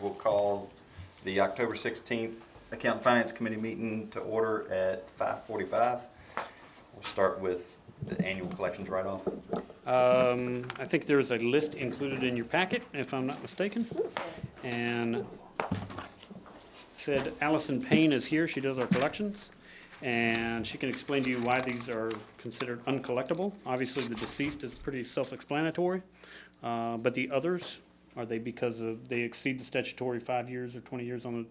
we'll call the October 16th Account and Finance Committee meeting to order at 5:45. We'll start with the annual collections write-off. I think there's a list included in your packet, if I'm not mistaken. And said Allison Payne is here. She does our collections. And she can explain to you why these are considered uncollectible. Obviously, the deceased is pretty self-explanatory. But the others, are they because they exceed the statutory 5 years or 20 years on the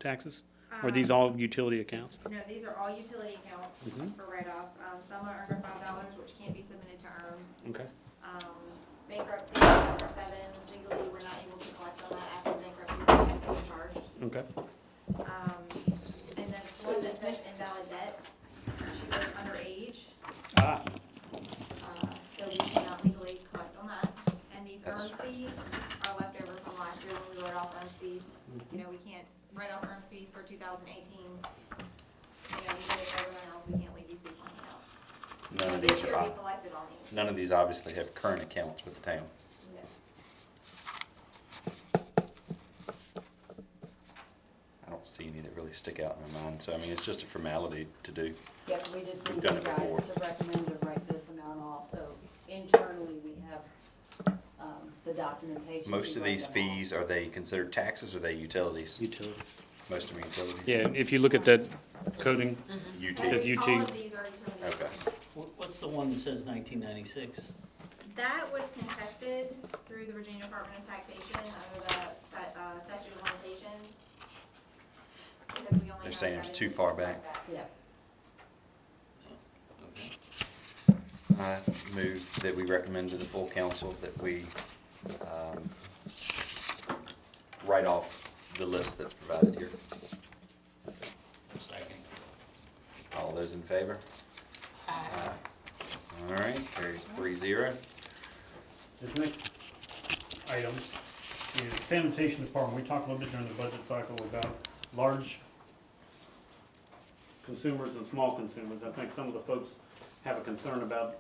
taxes? Or are these all utility accounts? No, these are all utility accounts for write-offs. Some are under $5, which can't be submitted to ERMS. Okay. Bankruptcy, number 7, legally, we're not able to collect on that after bankruptcy, we have to be charged. Okay. And then one that says invalid debt, she was underage, Ah, so we cannot legally collect on that. And these That's- ERMS fees are left over from last year when we wrote off ERMS fees. You know, we can't write off ERMS fees for 2018. You know, we did it for everyone else, we can't leave these people hanging out. None of This these year are, we collected on these. none of these obviously have current accounts with the town. No. I don't see any that really stick out in my mind. So, I mean, it's just a formality to do. Yep, we just We've need done you it before. guys to recommend to write this amount off, so internally we have, the documentation. Most to of write these them off. fees, are they considered taxes or are they utilities? utilities. Most of them are utilities? Yeah, if you look at that coding, UT. Says All UT. of these are utility. Okay. What's the one that says 1996? That was contested through the Virginia Department of Taxation under the statute of limitations. Because we only They're have saying it was 7 too years far to collect back. that. Yes. I move that we recommend to the full council that we write off the list that's provided here. Second. All those in favor? Aye. All right, carries 3-0. this next item is sanitation department. We talked a little bit during the budget cycle about large consumers and small consumers. I think some of the folks have a concern about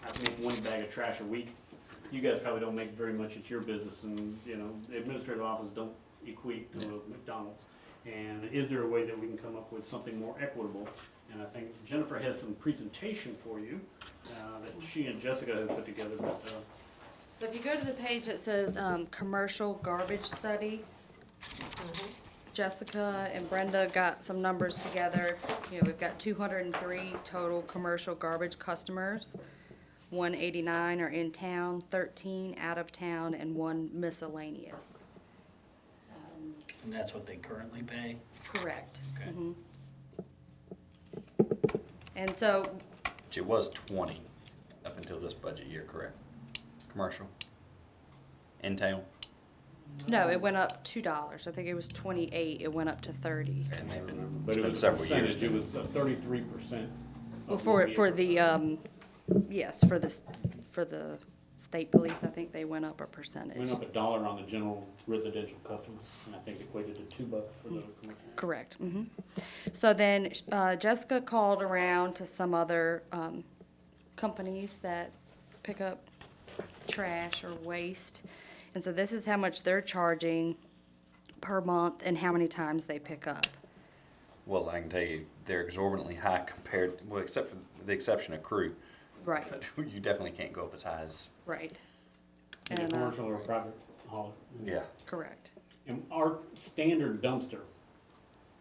having to make 1 bag of trash a week. You guys probably don't make very much at your business, and, you know, the administrative office don't equate to a McDonald's. And is there a way that we can come up with something more equitable? And I think Jennifer has some presentation for you that she and Jessica have put together, but So if you go to the page that says, commercial garbage study, Jessica and Brenda got some numbers together. You know, we've got 203 total commercial garbage customers. 189 are in town, 13 out of town, and 1 miscellaneous. And that's what they currently pay? Correct. Okay. Mhm. And so, Which it was 20 up until this budget year, correct? Commercial? In town? no, it went up $2. I think it was 28, it went up to 30. And they've been, but it's it been was a several years. percentage. It was 33%. Well, for the, yes, for the state police, I think they went up a percentage. Went up $1 on the general residential customers, and I think equated to $2 for the commercial. Correct. So then Jessica called around to some other companies that pick up trash or waste. And so this is how much they're charging per month and how many times they pick up. Well, I can tell you, they're exorbitantly high compared, well, except for the exception of crew. Right, But you definitely can't go up as high as, right. Either And, commercial or private hauler. yeah. correct. And our standard dumpster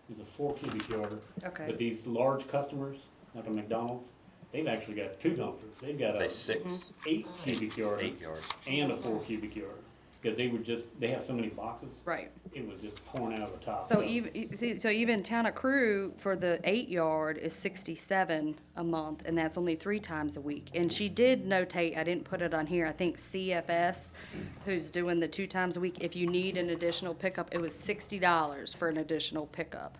is a 4 cubic yarder. Okay. But these large customers, like a McDonald's, they've actually got 2 dumpsters. They've got They a 6, 8 cubic yarder 8 yards. and a 4 cubic yarder. Because they have so many boxes. Right. It was just torn out of the top. So even Town of Crew for the 8-yard is $67 a month, and that's only 3 times a week. And she did notate, I didn't put it on here, I think CFS, who's doing the 2 times a week, if you need an additional pickup, it was $60 for an additional pickup.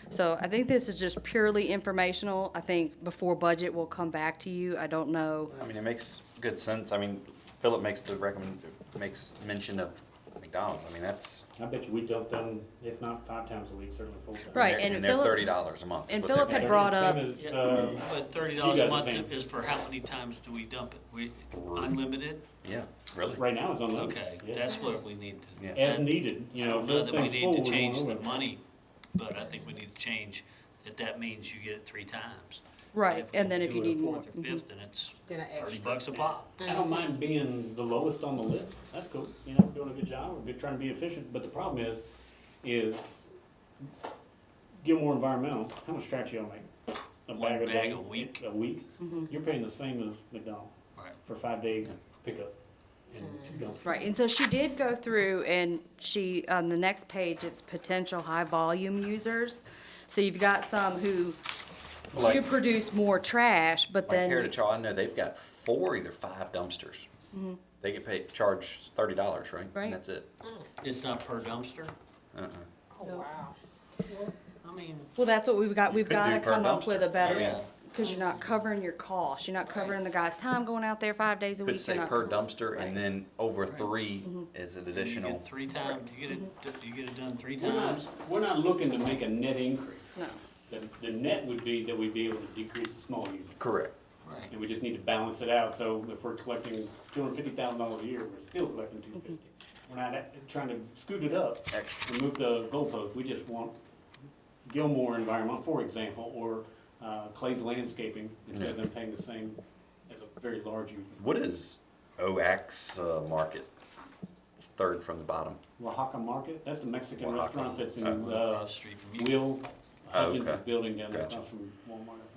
So I think this is just purely informational. I think before budget will come back to you. I don't know. I mean, it makes good sense. I mean, Philip makes mention of McDonald's. I mean, that's. I bet you we dump them, if not 5 times a week, certainly 4 times. Right, And and they're Philip- $30 a month. is and what Philip they're had paying. brought up- Same as, But $30 you a guys are month paying. is for how many times do we dump it? We, Three. unlimited? Yeah, really? right now it's unlimited. Okay, yeah. that's what we need to. Yeah. As needed, I you know, don't if know that we everything's need full, to we're going change over the it. money, but I think we need to change that means you get it 3 times. Right, If we and then if you do it a need more. fourth or fifth, then it's Then an extra. $30 a pop. I don't mind being the lowest on the list, that's cool, you know, doing a good job, we're good, trying to be efficient, but the problem is Gilmore Environmental, how much trash y'all make? One A bag day? a week. A week? You're paying the same as McDonald's Right. for 5-day pickup, and you don't. Right, and so she did go through and she, on the next page, it's potential high volume users. So you've got some who Like- do produce more trash, but Like then. Heritage Hall, I know they've got 4, either 5 dumpsters. They get paid, charged $30, right? Right. And that's it. It's not per dumpster? Uh-uh. Oh, wow. I mean, Well, that's what we've got, we've could gotta do per come up with a dumpster. better, Yeah. cause you're not covering your costs, you're not covering the guy's time going out there 5 days a Could week. say you're not per covering- dumpster, and then over 3 is an you additional. get 3 times, you get it done 3 We're not, times. we're not looking to make a net increase. No, The net would be that we'd be able to decrease the small users. Correct. Right. And we just need to balance it out, so if we're collecting $250,000 a year, we're still collecting $250. We're not trying to scoot it up, Extra. remove the goalpost, we just want Gilmore Environment, for example, or Clay's Landscaping, instead of them paying the same as a very large user. What is OAX Market? It's 3rd from the bottom. Oaxaca Market, that's the Mexican Oaxaca. restaurant that's in Across the street from you. Will Hutchins' okay. building down there Gotcha. across from Walmart, I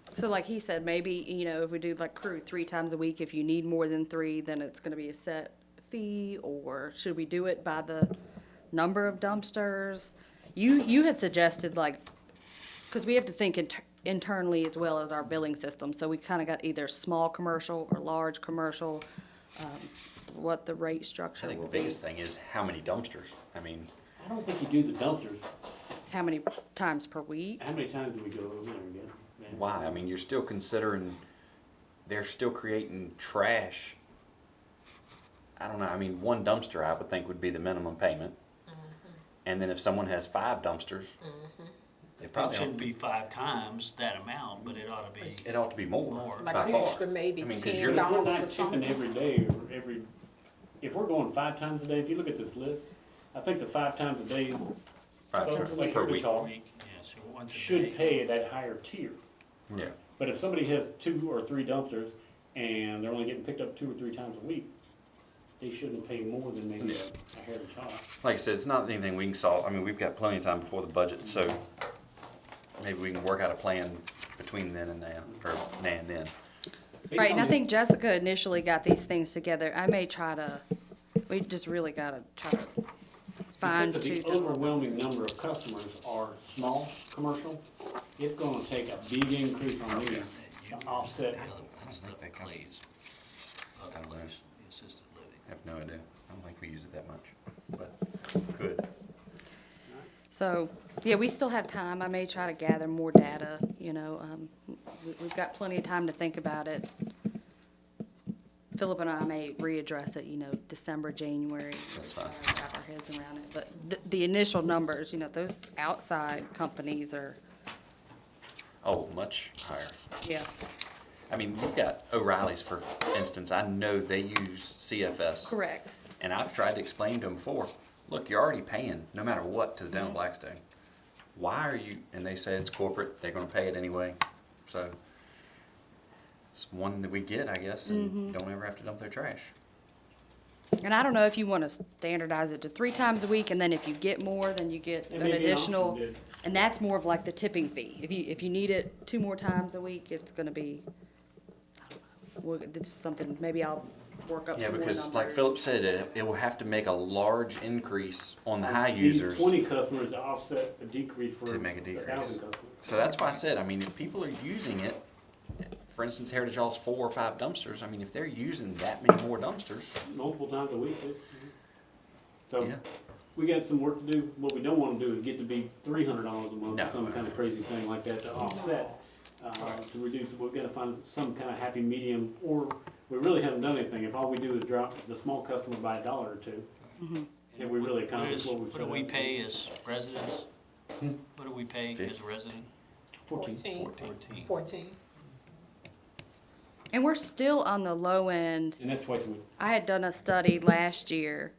think. so like he said, maybe, you know, if we do like crew 3 times a week, if you need more than 3, then it's gonna be a set fee, or should we do it by the number of dumpsters? You had suggested like, cause we have to think internally as well as our billing system, so we kinda got either small commercial or large commercial, what the rate I structure think will the be. biggest thing is how many dumpsters. I mean, I don't think you do the dumpsters. How many times per week? How many times do we go over there again? Man. why? I mean, you're still considering, they're still creating trash. I don't know, I mean, 1 dumpster I would think would be the minimum payment. And then if someone has 5 dumpsters, they It probably shouldn't ought, be 5 times that amount, but it ought to be. it ought to be more, More. Like by an far. extra maybe I mean, 'cause $10 you're- But if we're or not tipping something. every day or every, if we're going 5 times a day, if you look at this list, I think the 5 times a day 5 folks times like per Heritage week. Hall Week, yeah, so once a day. should pay at that higher tier. Yeah, But if somebody has 2 or 3 dumpsters and they're only getting picked up 2 or 3 times a week, they shouldn't pay more than maybe a Heritage Hall. like I said, it's not anything we can solve. I mean, we've got plenty of time before the budget, so maybe we can work out a plan between then and now, or now and then. Based Right, and on I the- think Jessica initially got these things together. I may try to, we just really gotta try to fine Because tooth if it a the little bit. overwhelming number of customers are small commercial, it's gonna take a big increase on these to offset. That's the they come. Clay's other I don't know. place, the assisted living. I have no idea. I don't think we use it that much, but could. So, yeah, we still have time. I may try to gather more data, you know, we've got plenty of time to think about it. Philip and I may readdress it, you know, December, January. That's fine. Wrap our heads around it, but the initial numbers, you know, those outside companies are, Oh, much higher. yeah. I mean, you've got O'Reilly's, for instance. I know they use CFS. Correct. And I've tried to explain to them before, look, you're already paying, no matter what, to the town of Blackstone. Why are you, and they say it's corporate, they're gonna pay it anyway. So it's one that we get, I guess, and don't ever have to dump their trash. And I don't know if you wanna standardize it to 3 times a week, and then if you get more, then you get It an may be an additional. option, And that's more of like the tipping fee. If you need it 2 more times a week, it's gonna be, I don't know, well, this is something, maybe I'll work up Yeah, some more because like numbers. Philip said, it will have to make a large increase on the high These users. 20 customers to offset a decrease for To make a decrease. 1,000 customers. So that's why I said, I mean, if people are using it, for instance, Heritage Hall's 4 or 5 dumpsters, I mean, if they're using that many more dumpsters, Multiple times a week. So yeah. we got some work to do. What we don't wanna do is get to be $300 a month No. or some kind of crazy thing like that to offset. To reduce, we've gotta find some kind of happy medium, or we really haven't done anything. If all we do is drop the small customer by $1 or $2, have we really accomplished what we've What said? do we pay as residents? What do we pay as a 50. resident? 14. 14. And we're still on the low end. And that's twice a week. I had done a study last year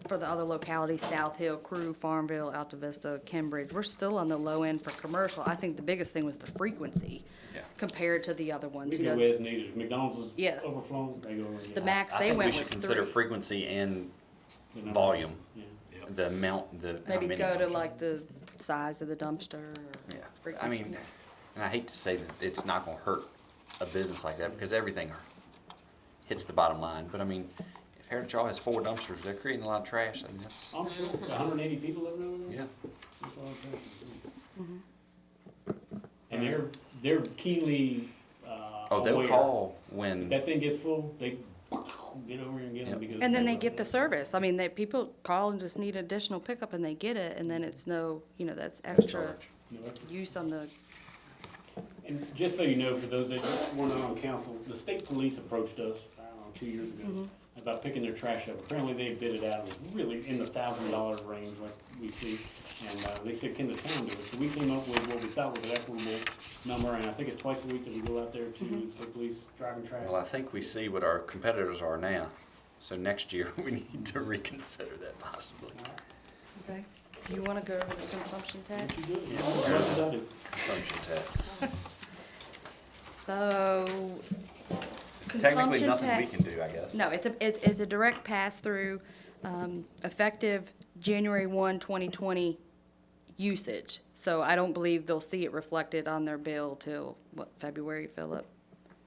for the other localities, South Hill, Crew, Farmville, Alta Vista, Cambridge. We're still on the low end for commercial. I think the biggest thing was the frequency Yeah. compared to the other ones. We You go know, as needed. If McDonald's is Yeah. overflown, they go over. the max they I went think we was should consider 3. frequency and The number. volume, Yeah. the amount, the, how Maybe many. go to dumpsters. like the size of the dumpster or Yeah, I frequency. mean, and I hate to say that it's not gonna hurt a business like that, because everything hits the bottom line, but I mean, if Heritage Hall has 4 dumpsters, they're creating a lot of trash, I mean, that's, I'm sure 180 people living over there. yeah. That's all I'm saying. And they're keenly Oh, they'll aware. call If when, that thing gets full, they get over here and get Yep. them because. And then they get the service. I mean, people call and just need additional pickup and they get it, and then it's no, that's extra charge. No, use on the, And just so you know, for those that weren't on council, the state police approached us, I don't know, 2 years ago, about picking their trash up. Apparently they bid it out, it was really in the $1,000 range like we see, and they said, can the town do it? So we came up with what we thought was an equitable number, and I think it's twice a week that we go out there to the state police driving trash. well, I think we see what our competitors are now, so next year we need to reconsider that possibly. okay? You wanna go over the consumption tax? What you do? What does that do? Consumption tax. So, It's technically Consumption nothing we tax- can do, I guess. no, it's a direct pass-through, effective January 1, 2020 usage. So I don't believe they'll see it reflected on their bill till, what, February, Philip?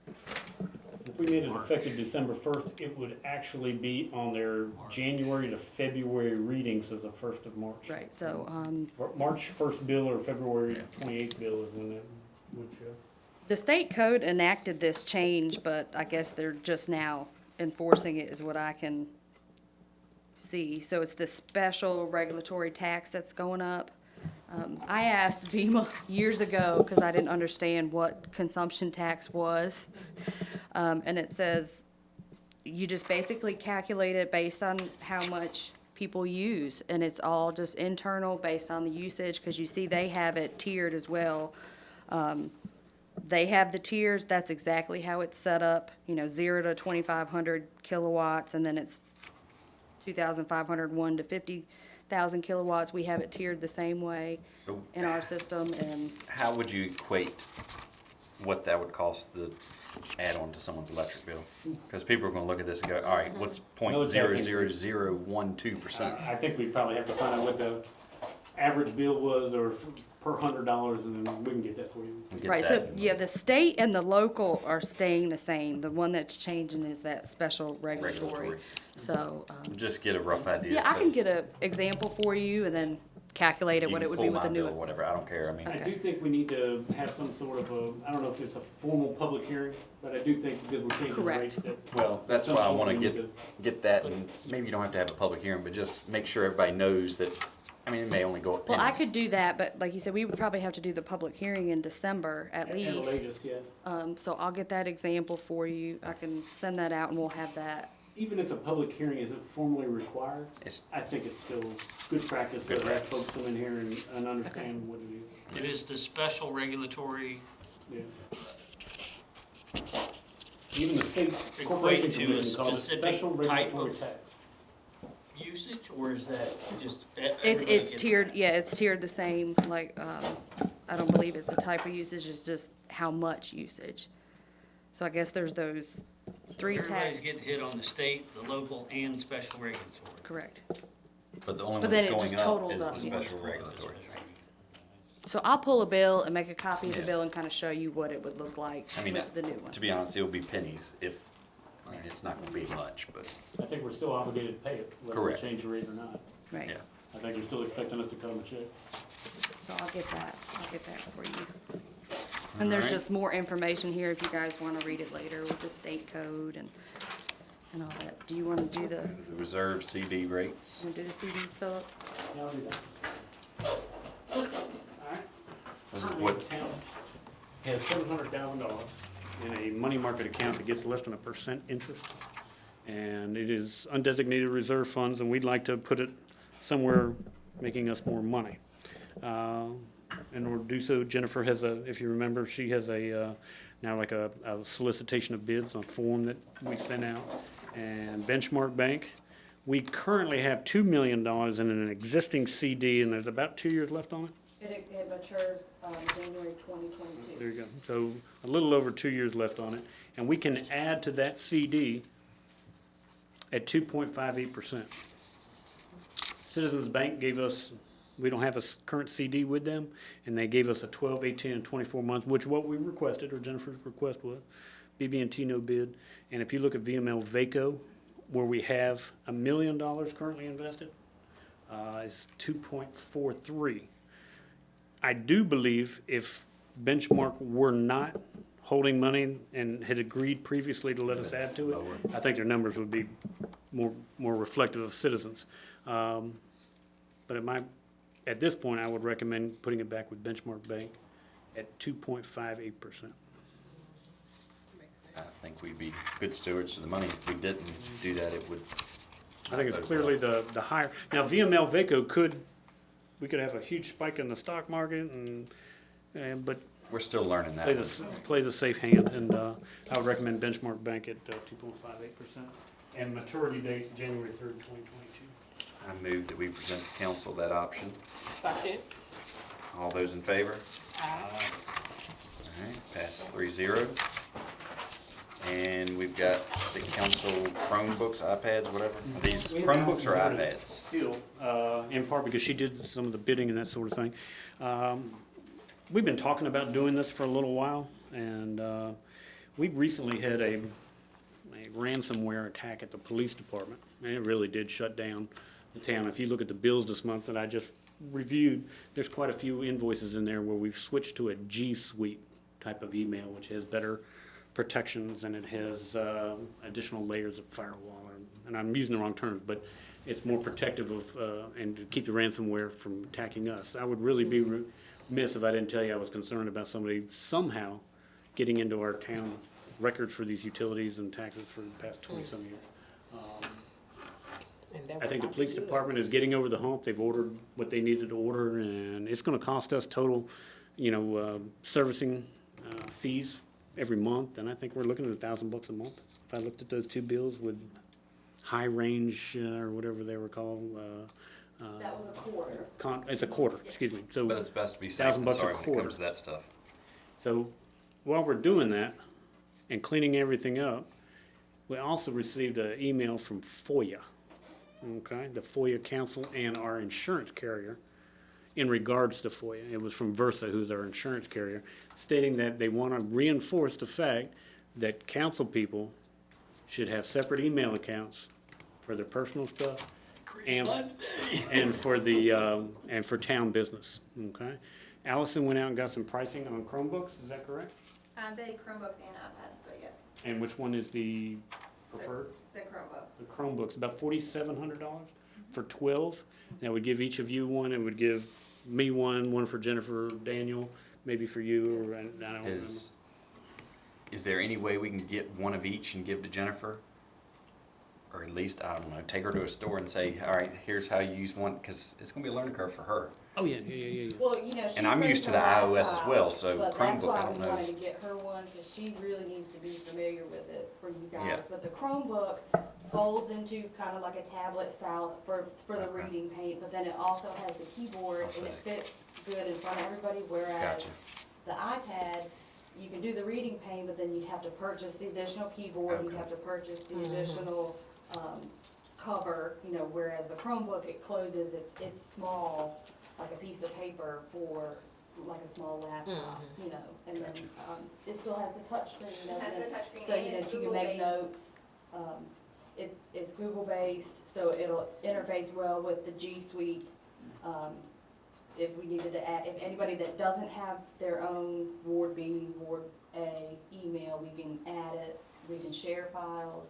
If we made it effective December 1st, it would actually be on their January to February readings of the 1st of March. Right, so, March 1st bill or February 28th bill is when that would show. the state code enacted this change, but I guess they're just now enforcing it is what I can see. So it's the special regulatory tax that's going up. I asked FEMA years ago, because I didn't understand what consumption tax was. And it says, you just basically calculate it based on how much people use. And it's all just internal based on the usage, because you see they have it tiered as well. They have the tiers, that's exactly how it's set up, 0 to 2,500 kilowatts, and then it's 2,501 to 50,000 kilowatts. We have it tiered the same way So in our system, and how would you equate what that would cost the add-on to someone's electric bill? Because people are gonna look at this and go, all right, what's No, it's definitely- 0.00012%? I think we probably have to find out what the average bill was or per $100, and then we can get that for you. We get right, so, that. yeah, the state and the local are staying the same. The one that's changing is that special regulatory. Regulatory. So, Just get a rough idea. yeah, I so can get a example for you and then calculate it, you what can it would be pull with the my new bill or one. whatever, I don't care, I mean, I Okay. do think we need to have some sort of a, I don't know if it's a formal public hearing, but I do think because we're changing the Correct. rates that. well, that's why I wanna Something we get that, and maybe you don't have to have a public hearing, but just make sure everybody knows that, I mean, it may only go up Well, pennies. I could do that, but like you said, we would probably have to do the public hearing in December at At the least. latest, yeah. So I'll get that example for you. I can send that out and we'll have that. Even if a public hearing isn't formally required, It's- I think it's still good practice to Good have practice. folks come in here and understand what it is. It is the special regulatory Yeah. Even the state Equate corporation to a commission calls it specific special type regulatory of- tax. usage, or is that just? It's tiered, yeah, it's tiered the same, like, I don't believe it's a type of usage, it's just how much usage. So I guess there's those three Everybody's tax, getting hit on the state, the local, and special regulatory. correct. But the only But one then that's it going just up totals is up, the yeah. special regulatory. So I'll pull a bill and make a copy of the Yeah. bill and kind of show you what it would look like I mean, with the new one. to be honest, it'll be pennies if, I mean, it's not gonna be much, but, I think we're still obligated to pay it, whether we Correct. change the rate or not. Right, yeah. I think they're still expecting us to cut them a check. so I'll get that for you. And there's Alright. just more information here if you guys want to read it later with the state code and all that. Do you want to do the The reserve CD rates. CDs, Philip? Yeah, I'll do that. Alright. This is what, Town has $700,000 in a money market account that gets less than 1% interest. And it is undesignated reserve funds, and we'd like to put it somewhere making us more money. In order to do so, Jennifer has if you remember, she has now like a solicitation of bids on form that we sent out. And Benchmark Bank, we currently have $2 million in an existing CD, and there's about 2 years left on it. It matures, January 2022. There you go. So a little over 2 years left on it, and we can add to that CD at 2.58%. Citizens Bank gave us, we don't have a current CD with them, and they gave us a 12, 18, and 24 months, which what we requested, or Jennifer's request was, BB&T no bid. And if you look at VML Vaco, where we have $1 million currently invested, is 2.43. I do believe if Benchmark were not holding money and had agreed previously to let us add to it, I think their numbers would be more reflective of Citizens. But at this point, I would recommend putting it back with Benchmark Bank at 2.58%. I think we'd be good stewards of the money. If we didn't do that, it would. I think it's clearly the higher. Now, VML Vaco we could have a huge spike in the stock market, but We're still learning that. plays a safe hand, and I would recommend Benchmark Bank at 2.58%. And maturity date, January 3rd, 2022. I move that we present to council that option. Second. All those in favor? Aye. All right, passes 3-0. And we've got the council Chromebooks, iPads, whatever. Are these Chromebooks or iPads? Still, in part because she did some of the bidding and that sort of thing. We've been talking about doing this for a little while, and we recently had a ransomware attack at the police department, and it really did shut down the town. If you look at the bills this month that I just reviewed, there's quite a few invoices in there where we've switched to a G Suite type of email, which has better protections, and it has additional layers of firewall, and I'm using the wrong terms, but it's more protective of and to keep the ransomware from attacking us. I would really be remiss if I didn't tell you I was concerned about somebody somehow getting into our town records for these utilities and taxes for the past 20-some years. I think the police department is getting over the hump. They've ordered what they needed to order, and it's going to cost us total, servicing fees every month, and I think we're looking at $1,000 a month. If I looked at those two bills with high range or whatever they were called. That was a quarter. It's a quarter, excuse me. So But it's best to be safe than $1,000 sorry a when it quarter. comes to that stuff. So while we're doing that and cleaning everything up, we also received an email from FOIA, okay, the FOIA Council and our insurance carrier in regards to FOIA. It was from Versa, who's our insurance carrier, stating that they want to reinforce the fact that council people should have separate email accounts for their personal stuff and for the and for town business. Okay, Allison went out and got some pricing on Chromebooks. Is that correct? Bid Chromebooks and iPads, but yes, And which one is the preferred? the Chromebooks. The Chromebooks, about $4,700 for 12. That would give each of you one. It would give me one for Jennifer, Daniel, maybe for you, or I don't remember. Is there any way we can get one of each and give to Jennifer? Or at least, I don't know, take her to a store and say, all right, here's how you use one, because it's going to be a learning curve for her. Oh, yeah. Well, And I'm used to the iOS as well, so Chromebook, I don't But that's why we know. wanted to get her one, because she really needs to be familiar with it for you guys. Yeah. But the Chromebook folds into kind of like a tablet style for the Okay. reading paint, but then it also has the keyboard, I'll and it see. fits good in front of everybody, whereas Gotcha. the iPad, you can do the reading paint, but then you'd have to purchase the additional keyboard, you'd Okay. have to purchase the additional, cover, whereas the Chromebook, it closes, it's small, like a piece of paper for like a small laptop, and then, Gotcha. it still has the touch screen, It has the touchscreen so, and it's you can make Google-based. notes. It's Google-based, so it'll interface well with the G Suite. If we needed to add, if anybody that doesn't have their own Ward B, Ward A email, we can add it, we can share files.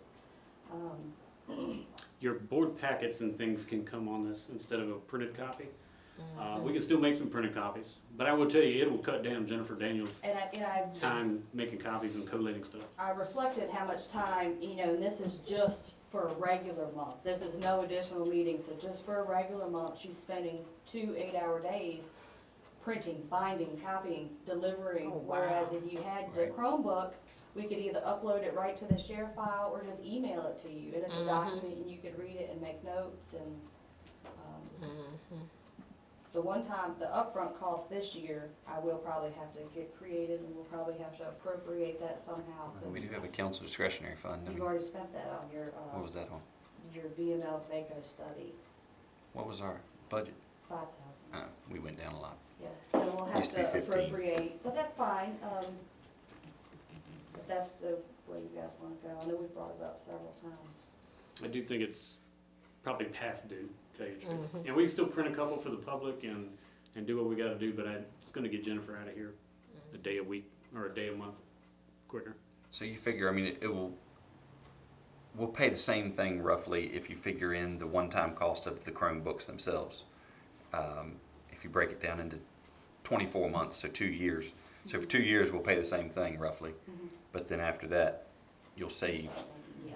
Your board packets and things can come on this instead of a printed copy. We can still make some printed copies, but I will tell you, it will cut down Jennifer Daniels' And I time making copies and collating stuff. I reflected how much time, and this is just for a regular month. This is no additional meeting, so just for a regular month, she's spending 2 8-hour days printing, binding, copying, delivering. Oh, wow. Whereas if you had the Chromebook, we could either upload it right to the share file or just email it to you. And it's a document and you could read it and make notes and, the one time, the upfront cost this year, I will probably have to get creative and we'll probably have to appropriate that somehow. 'Cause We do have a council discretionary fund. I you've mean, already spent that on your, what was that on? your VML VACO study, What was our budget? 5,000. We went down a lot. Yeah, so we'll have Used to be to 15. appropriate, but that's fine, if that's the way you guys wanna go. I know we've brought it up several times. I do think it's probably past due, to tell you the truth. And we can still print a couple for the public and do what we gotta do, but it's gonna get Jennifer out of here a day a week, or a day a month quicker. So you figure, I mean, we'll pay the same thing roughly if you figure in the one-time cost of the Chromebooks themselves. If you break it down into 24 months, so 2 years. So for 2 years, we'll pay the same thing roughly. But then after that, you'll save. Yeah.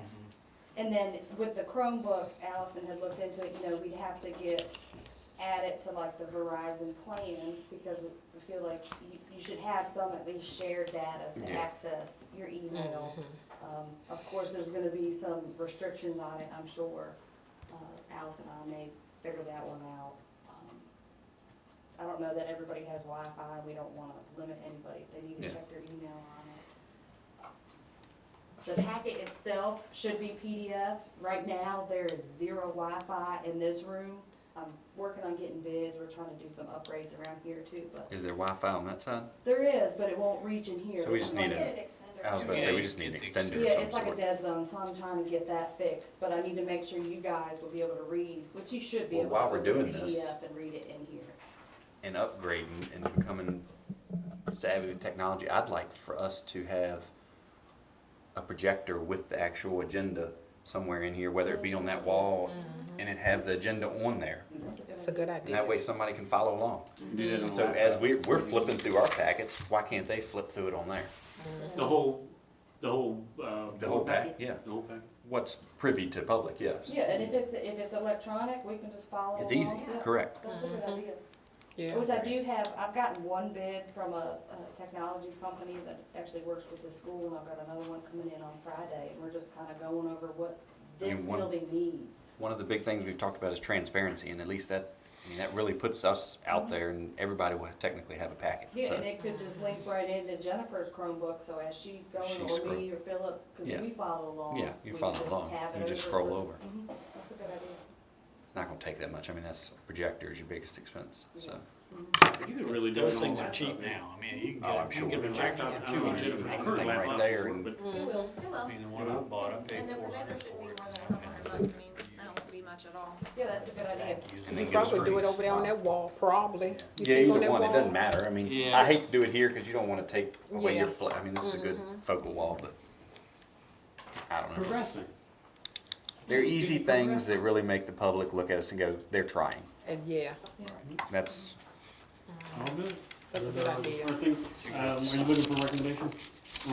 And then with the Chromebook, Allison had looked into it, we'd have to get added to like the Verizon plan because we feel like you should have some at least shared data to Yeah. access your email. Of course, there's gonna be some restrictions on it, I'm sure. Allison and I may figure that one out. I don't know that everybody has Wi-Fi, we don't wanna limit anybody if they need to Yeah. check their email on it. The packet itself should be PDF. Right now, there is 0 Wi-Fi in this room. I'm working on getting bids, we're trying to do some upgrades around here too, but Is there Wi-Fi on that side? there is, but it won't reach in here. So we just need Get a, an extender. I was about to say, we just need an extender Yeah, of some it's like a sort. dead zone, so I'm trying to get that fixed, but I need to make sure you guys will be able to read, which you should be Well, able while to we're open doing the this- PDF and read it in here. And upgrading and becoming savvy with technology, I'd like for us to have a projector with the actual agenda somewhere in here, whether it be on that wall and it have the agenda on there. It's a good And idea. that way somebody can follow along. Do that on So the as laptop. we're flipping through our packets, why can't they flip through it on there? The whole The whole pack, yeah. The whole packet. What's privy to public, yes. Yeah, and if it's electronic, we can just follow along. It's easy, Yeah, correct. That's a good idea. Yeah. Which I do have, I've gotten one bid from a technology company that actually works with the school, and I've got another one coming in on Friday, and we're just kinda going over what I this mean, one- building needs. One of the big things we've talked about is transparency, and at least that really puts us out there, and everybody will technically have a packet. Yeah, So and it could just link right into Jennifer's Chromebook, so as she's going, She's or me, or Philip, cause Yeah. we follow along. Yeah, you we follow can just along. tab it You just over scroll for- over. That's a good idea. it's not gonna take that much. I mean, that's projector is your biggest expense, so. You can really do it Those on things are laptop, cheap man. now. I mean, you can Oh, I'm get, you can sure. get a projector. Laptop, I don't know Jennifer's Hang current thing right laptop there for it, and- but It will, it will. I mean, the one I bought, I paid And the projector $400 should be for more it. than $200. I mean, that won't be much at all. Yeah, that's a good idea. And You then get a probably do it screen. over there on that wall, probably. You Yeah, think either on that one, it wall? doesn't matter. I mean, Yeah. I hate to do it here because you don't wanna take away your, Yeah. I mean, this is a good focal wall, but I don't know. Progressing. They're easy things that really make the public look at us and go, they're trying. And yeah, That's, All good. that's a good idea. I think, are you looking for a recommendation?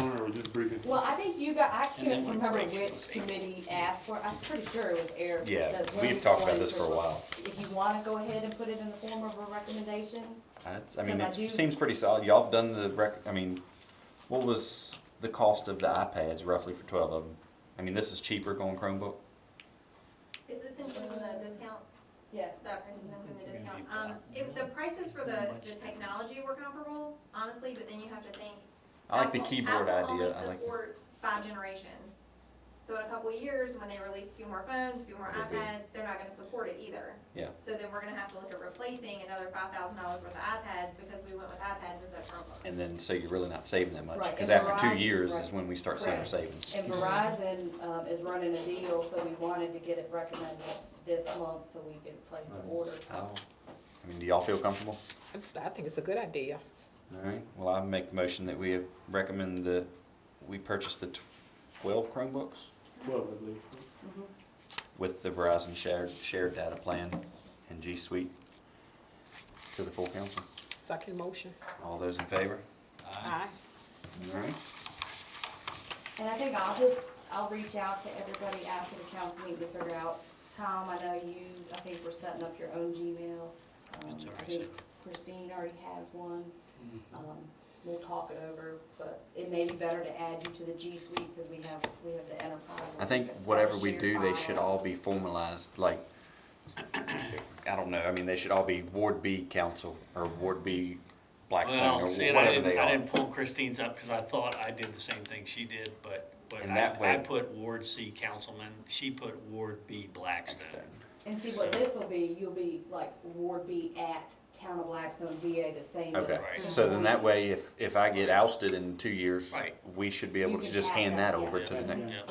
Or just briefing? Well, I think you got, I And then can't when remember break it, which speak. committee asked for, I'm pretty sure it was Eric. that yeah, said, we've "Well, talked about what this is for a your-" while. If you wanna go ahead and put it in the form of a recommendation, I mean, Because I it do- seems pretty solid. Y'all have done the I mean, what was the cost of the iPads roughly for 12 of them? I mean, this is cheaper going Chromebook? Is this including the discount? yes. That price is including the We're gonna discount. need If the prices for the technology were comparable, honestly, but then you have to think. I like the Apple- keyboard Apple idea. only I like supports 5 generations. So in a couple of years, when they release a few more phones, a few more Could be. iPads, they're not gonna support it either. Yeah. So then we're gonna have to look at replacing another $5,000 worth of iPads because we went with iPads instead of Chromebooks. And then, so you're really not saving that much. Right, Because and after 2 Verizon- years right. is when we start seeing our Correct. savings. And Verizon, is running a deal, so we wanted to get it recommended this month so we could place the order. I mean, do y'all feel comfortable? I think it's a good idea. All right, well, I make the motion that we recommend that we purchase the 12 Chromebooks 12, I believe. with the Verizon shared data plan and G Suite. to the full council? Second motion. All those in favor? Aye. All right. And I think I'll reach out to everybody after the council meeting to figure out, Tom, I know you, I think we're setting up your own Gmail. That's all I right, think sir. Christine already has one. We'll talk it over, but it may be better to add you to the G Suite because we have the enterprise. I think It's got a whatever we shared do, they file. should all be formalized, like, I don't know, I mean, they should all be Ward B council, or Ward B Blackstone, or Well, see, and whatever they I are. didn't pull Christine's up because I thought I did the same thing she did, but And that way- I put Ward C councilman, she put Ward B Blackstone. And see what this will be, you'll be like Ward B at Town of Blackstone, VA, the same as. Okay, Right. so then that way, if I get ousted in 2 years, Right. we should be You able to can just have hand that, that over yeah. to the next, Yeah.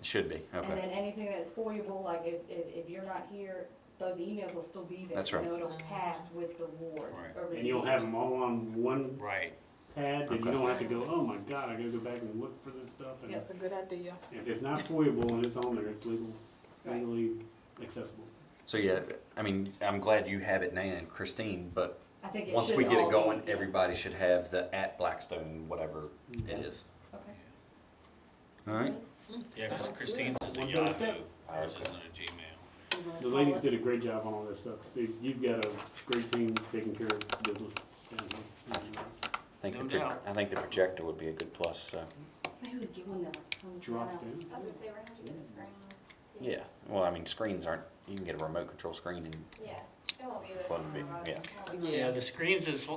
should be, And okay. then anything that's foiable, like if you're not here, those emails will still be there. That's right. You know, it'll pass with the ward Right. over the And you'll years. have them all on one Right. pad, and you Okay. don't have to go, oh my God, I gotta go back and look for this stuff. And That's a good idea. if it's not foiable and it's on there, it's legally accessible. So yeah, I mean, I'm glad you have it now, and Christine, but I think it once should we get all it be- going, everybody should have the at Blackstone, whatever it is. Okay. All right? Yeah, 'cause Christine's is a One Yahoo, step. ours is a Gmail. The ladies did a great job on all this stuff. You've got a great team taking care of business down here. No doubt. I think the projector would be a good plus, so. Maybe we get one that comes Drop out. down. I was gonna say, we're gonna have to get a screen. too. Yeah, well, I mean, screens aren't, you can get a remote control screen and, Yeah, it won't be. Wouldn't be, yeah. Yeah, the screens those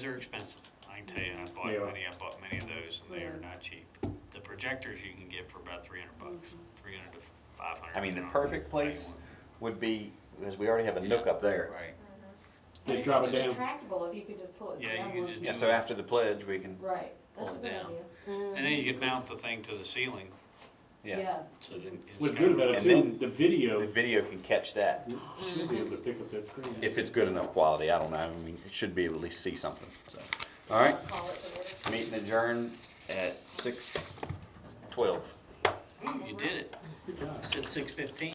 are expensive. I can tell you, I They bought are. many of those, and they are not cheap. The projectors you can get for about $300, 300 to 500. I mean, the depending on perfect what you place want. would be, because we already have a nook up there. Right. Just drop it down. Retractable, if you could just pull it Yeah, you down. can once just Yeah, you- so after the pledge, we can, Right, that's a pull it good down. idea. And then you could mount the thing to the ceiling, yeah. so that it's What's kinda- good about it And too, then the video The video can catch that. should be able to pick up that screen. If it's good enough quality, I don't know. I mean, it should be able to at least see something, so. All right, Call it the order. meeting adjourned at 6:12. You did it. Good job. Said 6:15.